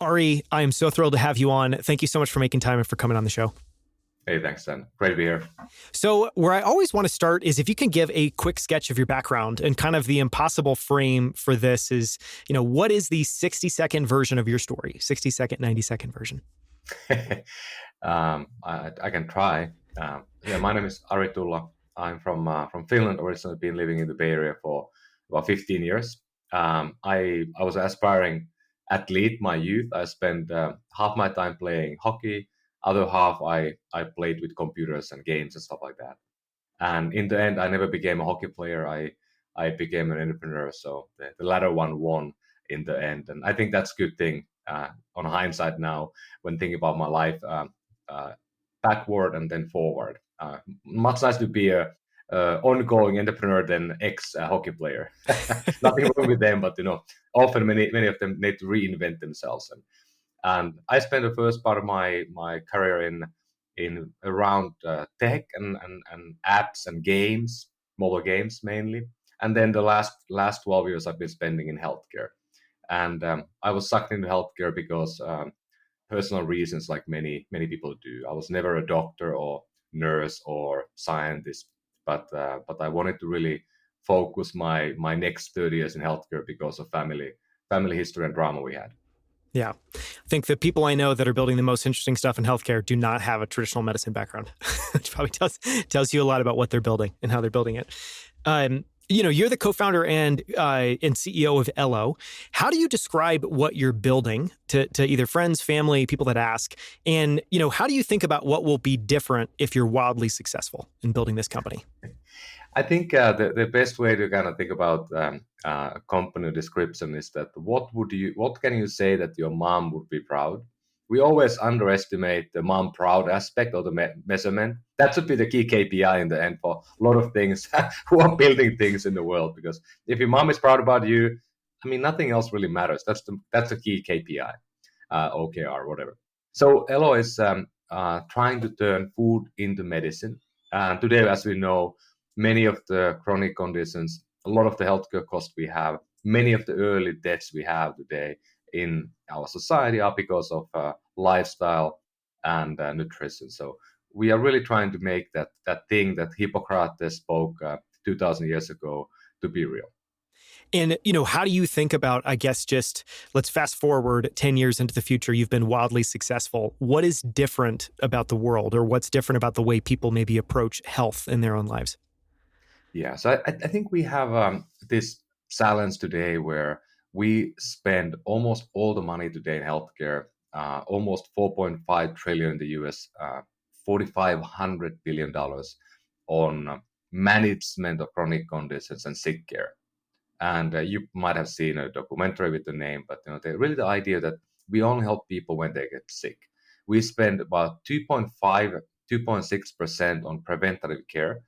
Ari, I am so thrilled to have you on. Thank you so much for making time and for coming on the show. Hey, thanks, Dan. Great to be here. So where I always want to start is if you can give a quick sketch of your background, and kind of the impossible frame for this is, what is the 60-second version of your story? 60-second, 90-second version. I can try. My name is Ari Tulla. I'm from Finland, originally been living in the Bay Area for about 15 years. I was an aspiring athlete my youth. I spent half my time playing hockey, other half I played with computers and games and stuff like that. And in the end, I never became a hockey player. I became an entrepreneur. So the latter one won in the end. And I think that's a good thing on hindsight now when thinking about my life backward and then forward. Much nicer to be a ongoing entrepreneur than ex-hockey player. Nothing wrong with them, but often many of them need to reinvent themselves. And I spent the first part of my career in around tech and apps and games, mobile games mainly. And then the last 12 years I've been spending in healthcare. And I was sucked into healthcare because personal reasons, like many people do. I was never a doctor or nurse or scientist, but I wanted to really focus my next 30 years in healthcare because of family history and drama we had. Yeah. I think the people I know that are building the most interesting stuff in healthcare do not have a traditional medicine background, which probably tells you a lot about what they're building and how they're building it. You're the co-founder and CEO of Elo. How do you describe what you're building to either friends, family, people that ask? And, how do you think about what will be different if you're wildly successful in building this company? I think the best way to kind of think about company description is that what can you say that your mom would be proud? We always underestimate the mom proud aspect of the measurement. That should be the key KPI in the end for a lot of things who are building things in the world. Because if your mom is proud about you, nothing else really matters. That's the key KPI, OKR, whatever. So Elo is trying to turn food into medicine. And today, as we know, many of the chronic conditions, a lot of the healthcare costs we have, many of the early deaths we have today in our society are because of lifestyle and nutrition. So we are really trying to make that thing that Hippocrates spoke 2,000 years ago to be real. And, how do you think about, I guess, just let's fast forward 10 years into the future, you've been wildly successful. What is different about the world, or what's different about the way people maybe approach health in their own lives? Yeah, so I think we have this challenge today where we spend almost all the money today in healthcare, almost 4.5 trillion in the US, $4,500 billion on management of chronic conditions and sick care. And you might have seen a documentary with the name, but really the idea that we only help people when they get sick. We spend about 2.6% on preventative care.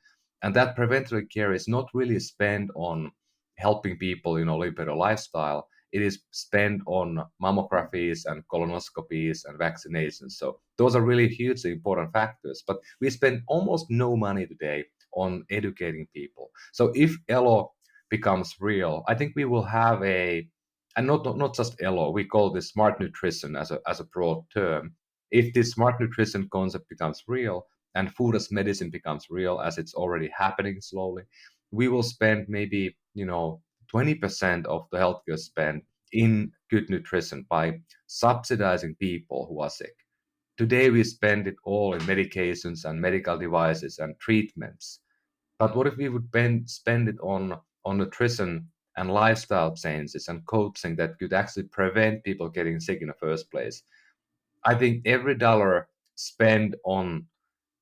And that preventative care is not really spent on helping people, live better lifestyle. It is spent on mammographies and colonoscopies and vaccinations. So those are really hugely important factors. But we spend almost no money today on educating people. So if Elo becomes real, I think we will have and not just Elo, we call this smart nutrition as a broad term. If this smart nutrition concept becomes real, and food as medicine becomes real, as it's already happening slowly, we will spend maybe 20% of the healthcare spend in good nutrition by subsidizing people who are sick. Today we spend it all in medications and medical devices and treatments. But what if we would spend it on nutrition and lifestyle changes and coaching that could actually prevent people getting sick in the first place? I think every dollar spent on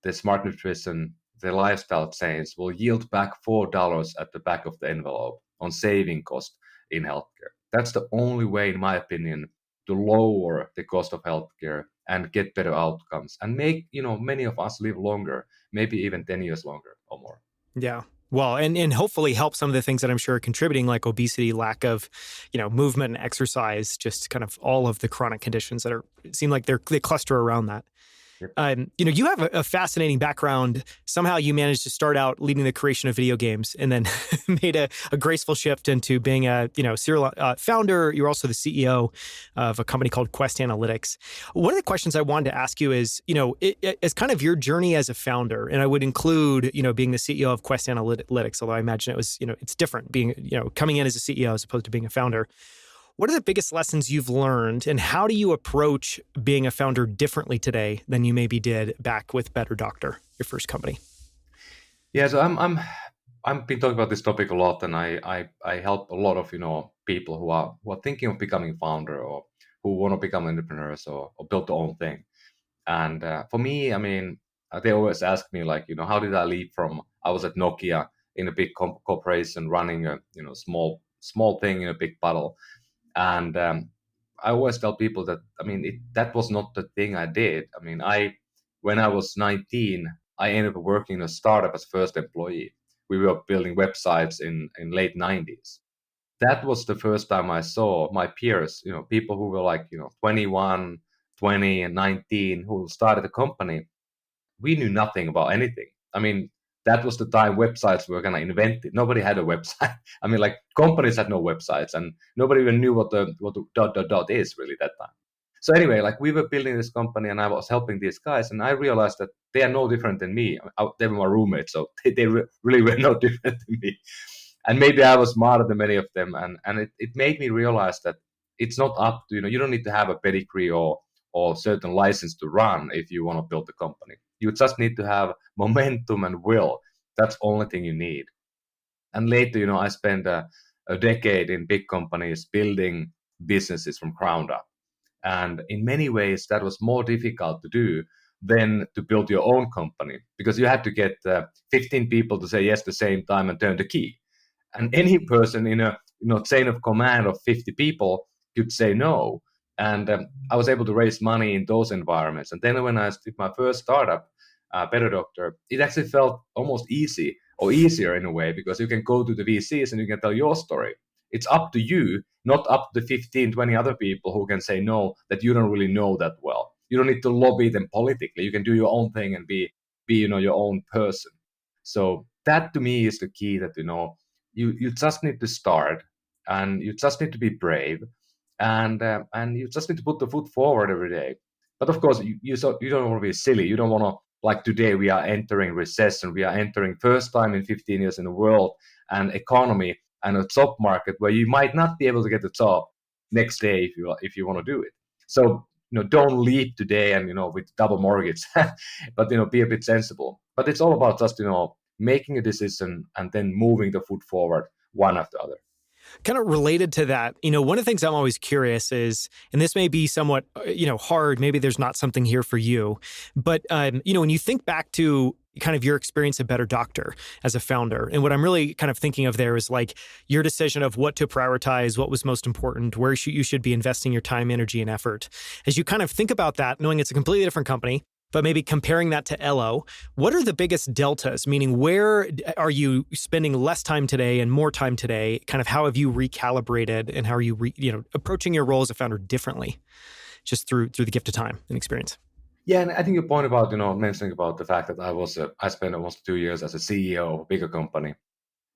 the smart nutrition, the lifestyle change will yield back $4 at the back of the envelope on saving cost in healthcare. That's the only way, in my opinion, to lower the cost of healthcare and get better outcomes and make many of us live longer, maybe even 10 years longer or more. Yeah. Well, and hopefully help some of the things that I'm sure are contributing, like obesity, lack of, movement and exercise, just kind of all of the chronic conditions that seem like they cluster around that. You have a fascinating background. Somehow you managed to start out leading the creation of video games and then made a graceful shift into being a serial founder. You're also the CEO of a company called Quest Analytics. One of the questions I wanted to ask you is, as kind of your journey as a founder, and I would include, being the CEO of Quest Analytics, although I imagine it was, it's different being, coming in as a CEO as opposed to being a founder. What are the biggest lessons you've learned, and how do you approach being a founder differently today than you maybe did back with Better Doctor, your first company? Yeah, so I've been talking about this topic a lot, and I help a lot of people who are thinking of becoming founder or who want to become entrepreneurs or build their own thing. And for me, I mean, they always ask me like, how did I leap from I was at Nokia in a big corporation running a small thing in a big puddle. And I always tell people that, I mean, that was not the thing I did. I mean, when I was 19, I ended up working in a startup as first employee. We were building websites in late 90s. That was the first time I saw my peers, people who were like, 21, 20, and 19, who started a company. We knew nothing about anything. I mean, that was the time websites were kind of invented. Nobody had a website. I mean, like companies had no websites, and nobody even knew what the dot is really that time. So anyway, like we were building this company, and I was helping these guys, and I realized that they are no different than me. They were my roommates, so they really were no different than me. And maybe I was smarter than many of them, and it made me realize that it's not up to you don't need to have a pedigree or certain license to run if you want to build a company. You just need to have momentum and will. That's the only thing you need. And later, I spent a decade in big companies building businesses from ground up. And in many ways, that was more difficult to do than to build your own company, because you had to get 15 people to say yes at the same time and turn the key. And any person in a chain of command of 50 people could say no. And I was able to raise money in those environments. And then when I did my first startup, Better Doctor, it actually felt almost easy or easier in a way, because you can go to the VCs and you can tell your story. It's up to you, not up to 15, 20 other people who can say no, that you don't really know that well. You don't need to lobby them politically. You can do your own thing and be your own person. So that to me is the key, that you just need to start, and you just need to be brave, and you just need to put the foot forward every day. But of course, you don't want to be silly. You don't want to, like today we are entering recession. We are entering first time in 15 years in the world and economy and a job market where you might not be able to get a job next day if you want to do it. So don't leap today and with double mortgage, but be a bit sensible. But it's all about just making a decision and then moving the foot forward one after the other. Kind of related to that, one of the things I'm always curious is, and this may be somewhat, hard, maybe there's not something here for you, but, when you think back to kind of your experience at Better Doctor as a founder, and what I'm really kind of thinking of there is like your decision of what to prioritize, what was most important, where you should be investing your time, energy, and effort. As you kind of think about that, knowing it's a completely different company, but maybe comparing that to Elo, what are the biggest deltas? Meaning, where are you spending less time today and more time today? Kind of how have you recalibrated, and how are you approaching your role as a founder differently, just through the gift of time and experience? Yeah, and I think your point about mentioning about the fact that I spent almost 2 years as a CEO of a bigger company,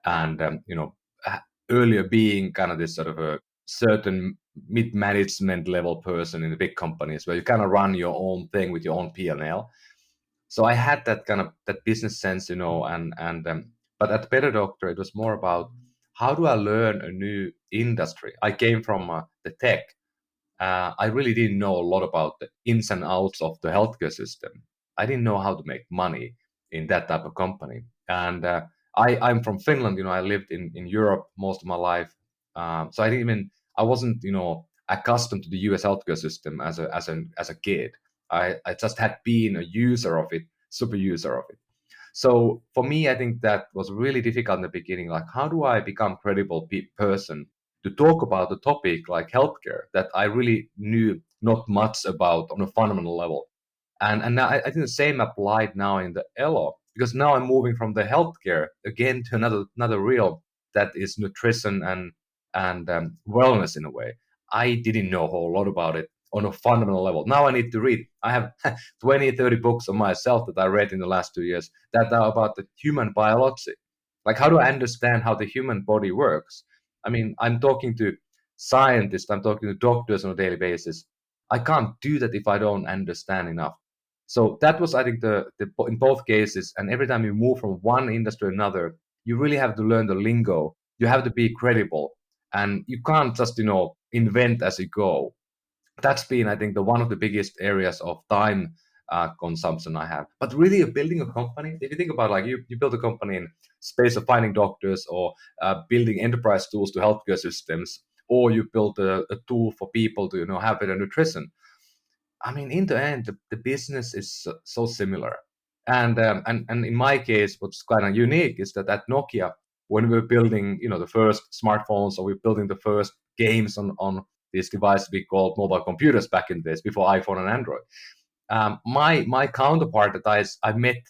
and earlier being kind of this sort of a certain mid-management level person in the big companies where you kind of run your own thing with your own P&L. So I had that kind of that business sense, but at Better Doctor, it was more about how do I learn a new industry. I came from the tech. I really didn't know a lot about the ins and outs of the healthcare system. I didn't know how to make money in that type of company. And I'm from Finland. I lived in Europe most of my life, so I wasn't accustomed to the U.S. healthcare system as a kid. I just had been a user of it, super user of it. So for me, I think that was really difficult in the beginning. Like, how do I become credible person to talk about a topic like healthcare that I really knew not much about on a fundamental level? And now I think the same applied now in the Elo, because now I'm moving from the healthcare again to another realm that is nutrition and wellness in a way. I didn't know a whole lot about it. on a fundamental level. Now I need to read. I have 20, 30 books on myself that I read in the last 2 years that are about the human biology. Like, how do I understand how the human body works? I mean, I'm talking to scientists, I'm talking to doctors on a daily basis. I can't do that if I don't understand enough. So that was, I think, the in both cases. And every time you move from one industry to another, you really have to learn the lingo. You have to be credible, and you can't just invent as you go. That's been, I think, the one of the biggest areas of time consumption I have. But really, building a company, if you think about, like, you build a company in space of finding doctors, or building enterprise tools to healthcare systems, or you build a tool for people to have better nutrition. I mean, in the end, the business is so similar. And in my case, what's kind of unique is that at Nokia, when we were building, the first smartphones, or we were building the first games on this device we called mobile computers back in this, before iPhone and Android. My counterpart that I met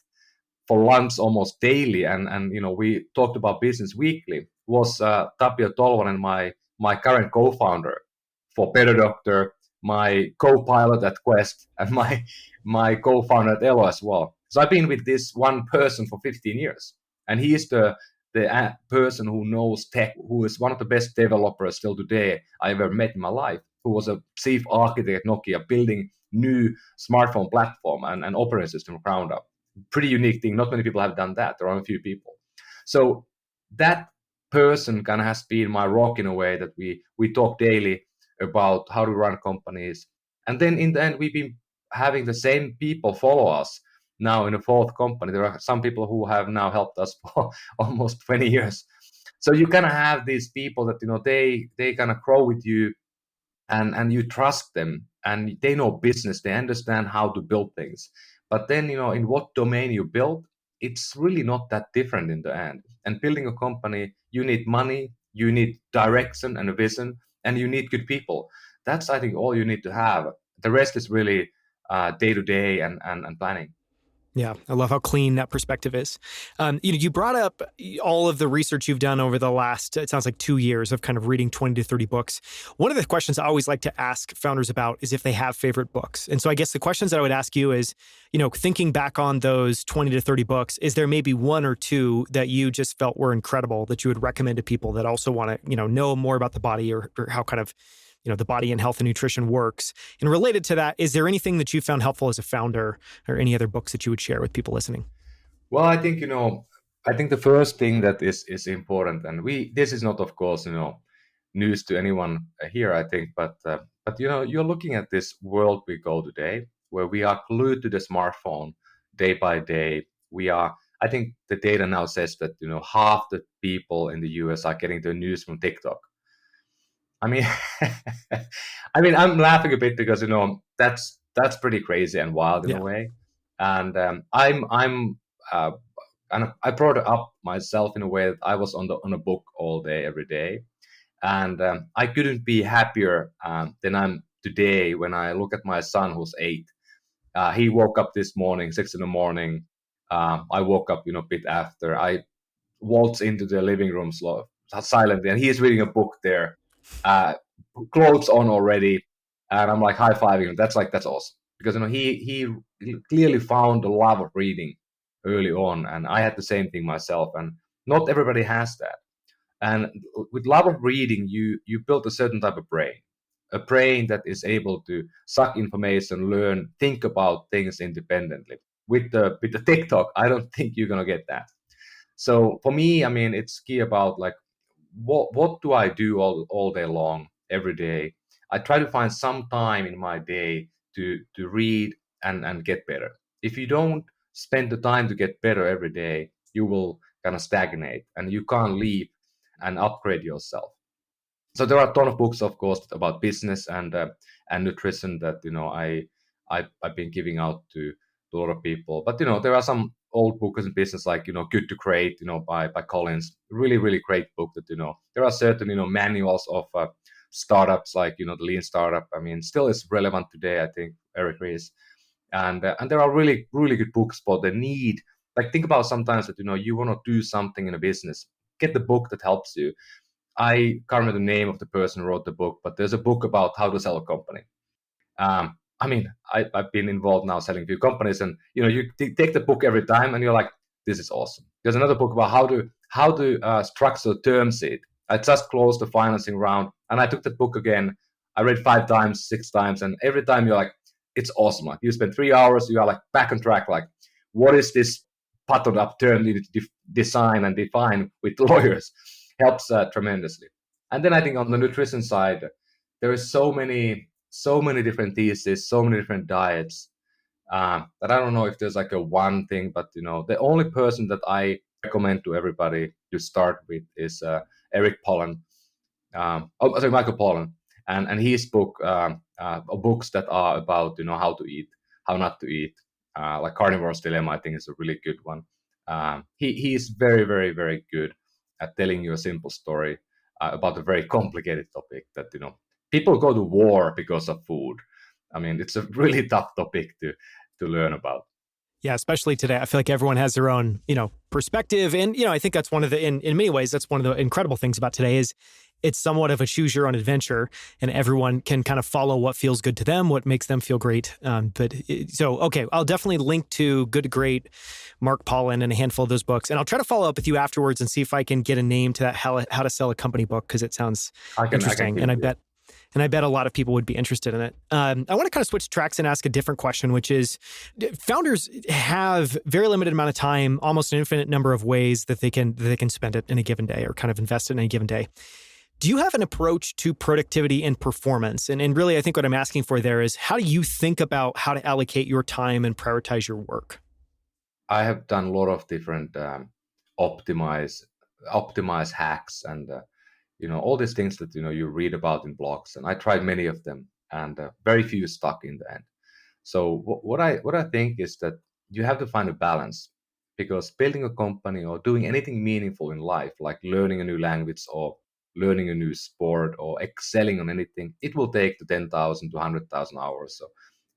for lunch almost daily, and we talked about business weekly, was Tapio Tolvanen, my current co-founder for Better Doctor, my co-pilot at Quest, and my co-founder at Elo as well. So I've been with this one person for 15 years, and he is the person who knows tech, who is one of the best developers still today I ever met in my life, who was a chief architect at Nokia, building new smartphone platform and operating system from ground up. Pretty unique thing. Not many people have done that. There are a few people. So that person kind of has been my rock in a way, that we talk daily about how to run companies. And then in the end, we've been having the same people follow us now in a fourth company. There are some people who have now helped us for almost 20 years. So you kind of have these people that, they kind of grow with you, and you trust them, and they know business, they understand how to build things. But then, in what domain you build, it's really not that different in the end. And building a company, you need money, you need direction and a vision, and you need good people. That's, I think, all you need to have. The rest is really day to day and planning. Yeah, I love how clean that perspective is. You brought up all of the research you've done over the last, it sounds like 2 years of kind of reading 20 to 30 books. One of the questions I always like to ask founders about is if they have favorite books. And so I guess the questions that I would ask you is, thinking back on those 20 to 30 books, is there maybe one or two that you just felt were incredible that you would recommend to people that also want to, know more about the body, or how kind of the body and health and nutrition works? And related to that, is there anything that you found helpful as a founder, or any other books that you would share with people listening? Well, I think, I think the first thing that is important, and this is not, of course, news to anyone here, I think, but you're looking at this world we go today, where we are glued to the smartphone day by day. I think the data now says that, half the people in the US are getting their news from TikTok. I mean, I'm laughing a bit because that's pretty crazy and wild in a way, and uh, and I brought it up myself in a way that I was on a book all day, every day, and I couldn't be happier than I'm today when I look at my son, who's 8. He woke up this morning, 6 in the morning. I woke up, a bit after. I waltzed into the living room silently, and he is reading a book there, clothes on already, and I'm like high-fiving him. That's awesome, because he clearly found the love of reading early on, and I had the same thing myself, and not everybody has that. And with love of reading, you build a certain type of brain, a brain that is able to suck information, learn, think about things independently. With the TikTok, I don't think you're gonna get that. So for me, it's key about, like, what do I do all day long, every day? I try to find some time in my day to read and get better. If you don't spend the time to get better every day, you will kind of stagnate, and you can't leave and upgrade yourself. So there are a ton of books, of course, about business and nutrition that I've been giving out to a lot of people. But there are some old books in business, like Good to Great, by Collins. Really, really great book. That there are certain manuals of startups, like the Lean Startup. Still is relevant today, I think, Eric Ries. And there are really, really good books for the need. Like, think about sometimes that you want to do something in a business. Get the book that helps you. I can't remember the name of the person who wrote the book, but there's a book about how to sell a company. I mean, I've been involved now selling a few companies, and you take the book every time, and you're like, this is awesome. There's another book about how to structure a term sheet. I just closed the financing round, and I took the book again. I read 5 times, 6 times, and every time you're like, it's awesome. Like you spend 3 hours, you are like back on track. Like, what is this buttoned up term you need to design and define with lawyers? Helps tremendously. And then I think on the nutrition side, there is so many different theses, so many different diets that I don't know if there's like a one thing, but the only person that I recommend to everybody to start with is Eric Pollan. Michael Pollan, and his books that are about how to eat, how not to eat, like Carnivore's Dilemma. I think is a really good one. He is very, very, very good at telling you a simple story about a very complicated topic that people go to war because of food. I mean, it's a really tough topic to learn about. Yeah, especially today. I feel like everyone has their own, perspective. And, I think that's one of the, in many ways, that's one of the incredible things about today is it's somewhat of a choose your own adventure, and everyone can kind of follow what feels good to them, what makes them feel great. Okay, I'll definitely link to Good to Great, Mark Pollan, and a handful of those books. And I'll try to follow up with you afterwards and see if I can get a name to that How to Sell a Company book, because it sounds interesting. And I bet a lot of people would be interested in it. I want to kind of switch tracks and ask a different question, which is founders have very limited amount of time, almost an infinite number of ways that they can spend it in a given day or kind of invest it in a given day. Do you have an approach to productivity and performance? And really, I think what I'm asking for there is, how do you think about how to allocate your time and prioritize your work? I have done a lot of different optimize hacks and all these things that you read about in blogs, and I tried many of them, and very few stuck in the end. So what I think is that you have to find a balance, because building a company or doing anything meaningful in life, like learning a new language or learning a new sport or excelling on anything, it will take 10,000 to 100,000 hours. So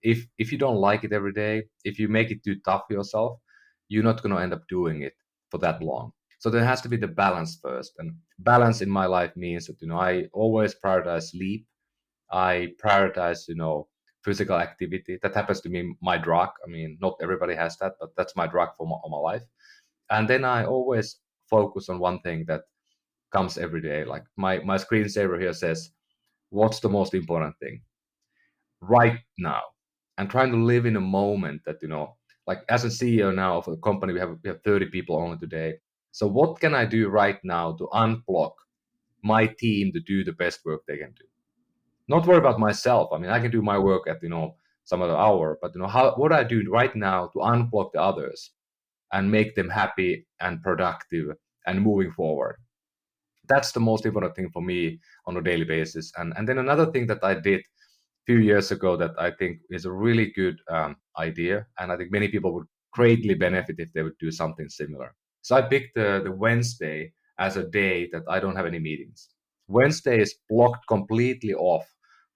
if you don't like it every day, if you make it too tough for yourself, you're not going to end up doing it for that long. So there has to be the balance first. And balance in my life means that, I always prioritize sleep. I prioritize, physical activity. That happens to be my drug. I mean, not everybody has that, but that's my drug for my life. And then I always focus on one thing that comes every day. Like my screensaver here says, what's the most important thing right now? And trying to live in a moment that, like as a CEO now of a company, we have 30 people only today. So what can I do right now to unblock my team to do the best work they can do? Not worry about myself. I mean, I can do my work at, some other hour, but what I do right now to unblock the others and make them happy and productive and moving forward. That's the most important thing for me on a daily basis. And then another thing that I did a few years ago that I think is a really good idea, and I think many people would greatly benefit if they would do something similar. So I picked the Wednesday as a day that I don't have any meetings. Wednesday is blocked completely off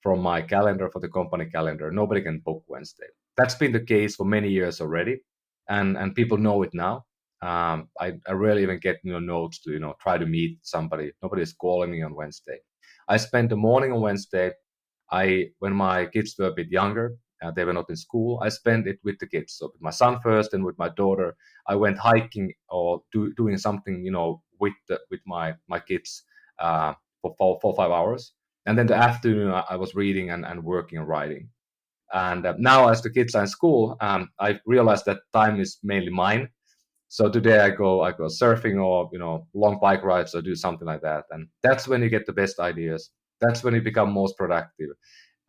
from my calendar, for the company calendar. Nobody can book Wednesday. That's been the case for many years already, and people know it now. I rarely even get notes to try to meet somebody. Nobody is calling me on Wednesday. I spent the morning on Wednesday. When my kids were a bit younger, they were not in school, I spent it with the kids. So with my son first, and with my daughter, I went hiking or doing something with my kids for 4 5 hours. And then the afternoon I was reading and working and writing. And now as the kids are in school, I realized that time is mainly mine. So today I go surfing or long bike rides or do something like that, and that's when you get the best ideas. That's when you become most productive,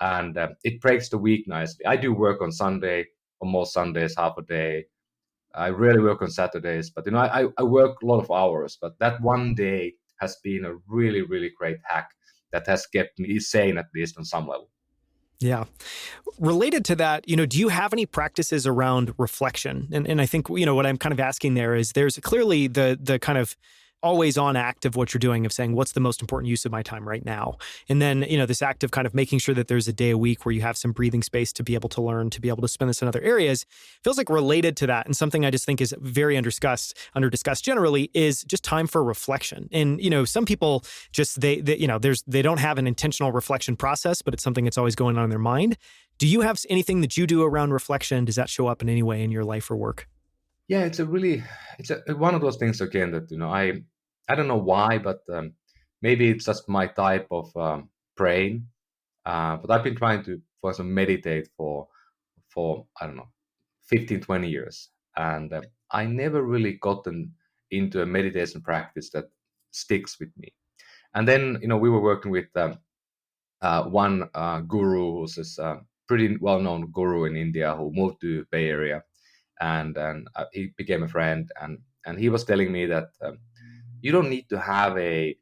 and it breaks the week nicely. I do work on Sunday, on most Sundays, half a day. I rarely work on Saturdays, but I work a lot of hours. But that one day has been a really, really great hack that has kept me sane, at least on some level. Yeah. Related to that, do you have any practices around reflection? And I think, what I'm kind of asking there is there's clearly the kind of always on act of what you're doing, of saying, what's the most important use of my time right now? And then, this act of kind of making sure that there's a day a week where you have some breathing space to be able to learn, to be able to spend this in other areas, feels like related to that. And something I just think is very under-discussed generally is just time for reflection. And, some people just, they don't have an intentional reflection process, but it's something that's always going on in their mind. Do you have anything that you do around reflection? Does that show up in any way in your life or work? Yeah, it's one of those things again that I don't know why, but maybe it's just my type of brain. But I've been trying to for some meditate for I don't know 15, 20 years, and I never really gotten into a meditation practice that sticks with me. And then we were working with one guru who's this pretty well-known guru in India who moved to Bay Area, and he became a friend, and he was telling me that you don't need to have a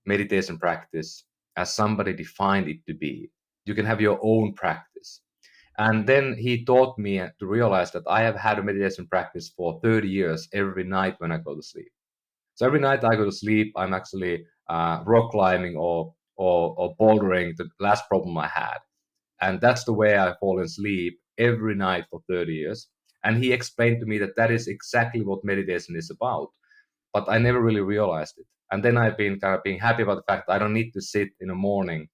meditation practice as somebody defined it to be. You can have your own practice. And then he taught me to realize that I have had a meditation practice for 30 years every night when I go to sleep. So every night I go to sleep, I'm actually rock climbing or bouldering, the last problem I had. And that's the way I fall asleep every night for 30 years. And he explained to me that that is exactly what meditation is about. But I never really realized it. And then I've been kind of being happy about the fact that I don't need to sit in the morning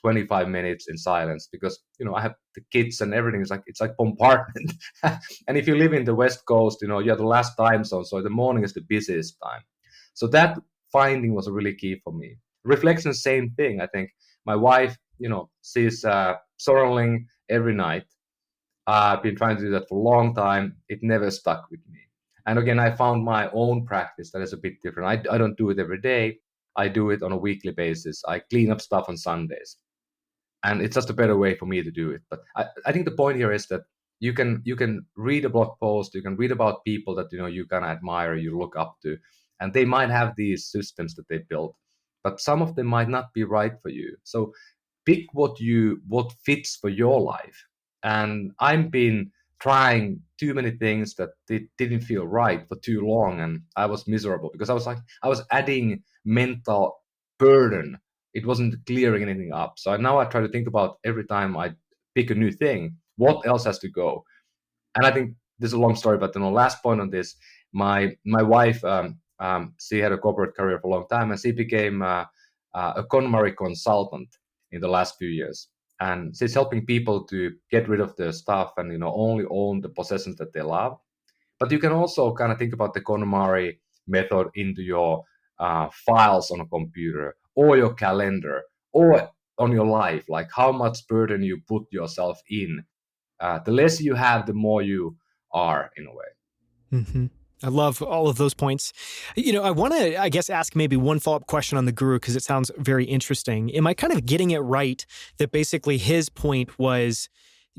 25 minutes in silence because I have the kids and everything. It's like bombardment. And if you live in the West Coast, you have the last time zone, so the morning is the busiest time. So that finding was really key for me. Reflection, same thing. I think my wife, she's journaling every night. I've been trying to do that for a long time. It never stuck with me. And again, I found my own practice that is a bit different. I don't do it every day. I do it on a weekly basis. I clean up stuff on Sundays. And it's just a better way for me to do it. But I think the point here is that you can read a blog post, you can read about people that you kind of admire, you look up to, and they might have these systems that they built, but some of them might not be right for you. So pick what fits for your life. And I've been trying too many things that didn't feel right for too long, and I was miserable because I was adding mental burden. It wasn't clearing anything up. So now I try to think about every time I pick a new thing, what else has to go. And I think this is a long story, but the last point on this, my wife, she had a corporate career for a long time, and she became a KonMari consultant in the last few years. And she's helping people to get rid of their stuff and only own the possessions that they love. But you can also kind of think about the KonMari method into your files on a computer or your calendar or on your life, like how much burden you put yourself in. The less you have, the more you are, in a way. Mm-hmm. I love all of those points. I want to, I guess, ask maybe one follow-up question on the guru because it sounds very interesting. Am I kind of getting it right that basically his point was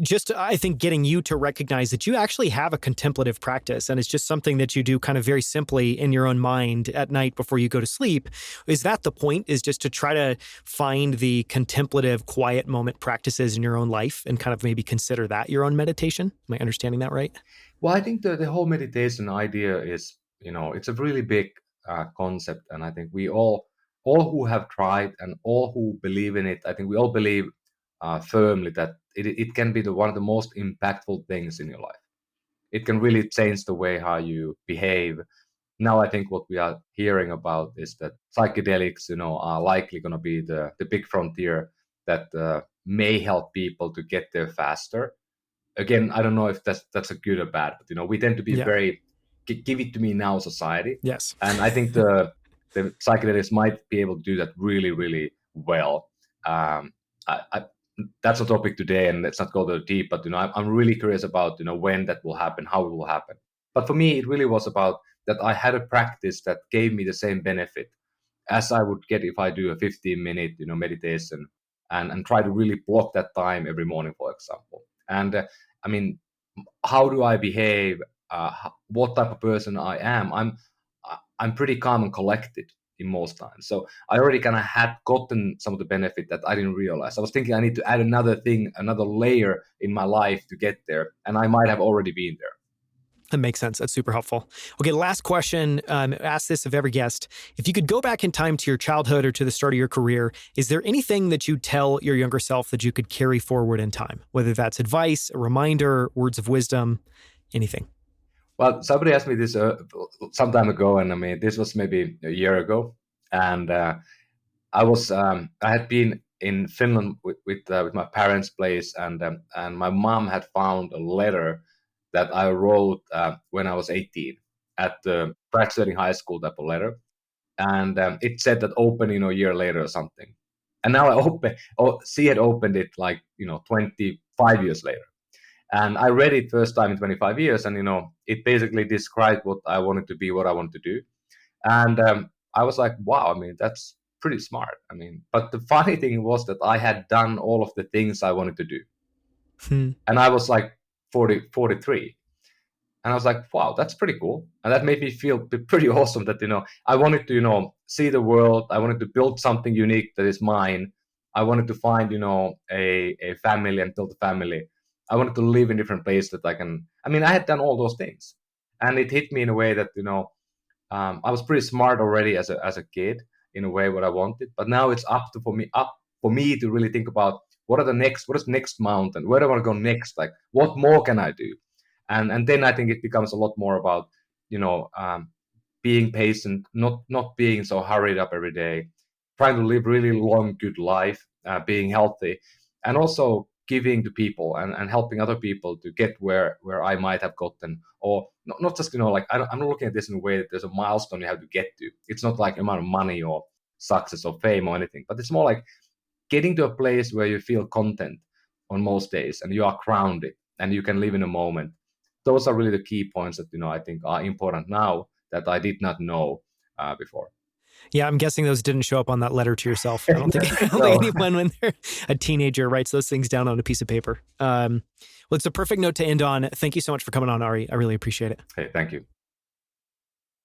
just, I think, getting you to recognize that you actually have a contemplative practice and it's just something that you do kind of very simply in your own mind at night before you go to sleep? Is that the point, is just to try to find the contemplative quiet moment practices in your own life and kind of maybe consider that your own meditation? Am I understanding that right? Well, I think the whole meditation idea is, it's a really big concept. And I think we all who have tried and all who believe in it, I think we all believe firmly that it can be one of the most impactful things in your life. It can really change the way how you behave. Now, I think what we are hearing about is that psychedelics, are likely going to be the big frontier that may help people to get there faster. Again, I don't know if that's a good or bad, but we tend to be very give it to me now society. Yes. And I think the psychedelics might be able to do that really, really well. That's a topic today, and let's not go too deep. But I'm really curious about when that will happen, how it will happen. But for me, it really was about that I had a practice that gave me the same benefit as I would get if I do a 15-minute meditation and try to really block that time every morning, for example. And I mean, how do I behave? What type of person I am? I'm pretty calm and collected in most times. So I already kind of had gotten some of the benefit that I didn't realize. I was thinking I need to add another thing, another layer in my life to get there, and I might have already been there. That makes sense. That's super helpful. Okay, last question. Ask this of every guest. If you could go back in time to your childhood or to the start of your career, is there anything that you tell your younger self that you could carry forward in time? Whether that's advice, a reminder, words of wisdom, anything. Well, somebody asked me this some time ago, and I mean, this was maybe a year ago, and I had been in Finland with my parents' place, and my mom had found a letter that I wrote when I was 18 at the graduating high school type of letter, and it said that open, a year later or something. And now she had opened it like 25 years later, and I read it first time in 25 years, and it basically described what I wanted to be, what I wanted to do, and I was like, wow, I mean, that's pretty smart. I mean, but the funny thing was that I had done all of the things I wanted to do. And I was like 43. And I was like, wow, that's pretty cool. And that made me feel pretty awesome that, I wanted to, see the world. I wanted to build something unique that is mine. I wanted to find, a family and build a family. I wanted to live in different places that I had done all those things. And it hit me in a way that, I was pretty smart already as a kid in a way what I wanted. But now it's up for me to really think about what is the next mountain? Where do I want to go next? Like, what more can I do? And then I think it becomes a lot more about, being patient, not being so hurried up every day, trying to live really long, good life, being healthy, and also giving to people and helping other people to get where I might have gotten, or not just, I'm not looking at this in a way that there's a milestone you have to get to. It's not like amount of money or success or fame or anything, but it's more like getting to a place where you feel content on most days and you are grounded and you can live in a moment. Those are really the key points that, I think are important now that I did not know before. Yeah, I'm guessing those didn't show up on that letter to yourself. I don't think anyone, when they're a teenager, writes those things down on a piece of paper. Well, it's a perfect note to end on. Thank you so much for coming on, Ari. I really appreciate it. Hey, thank you.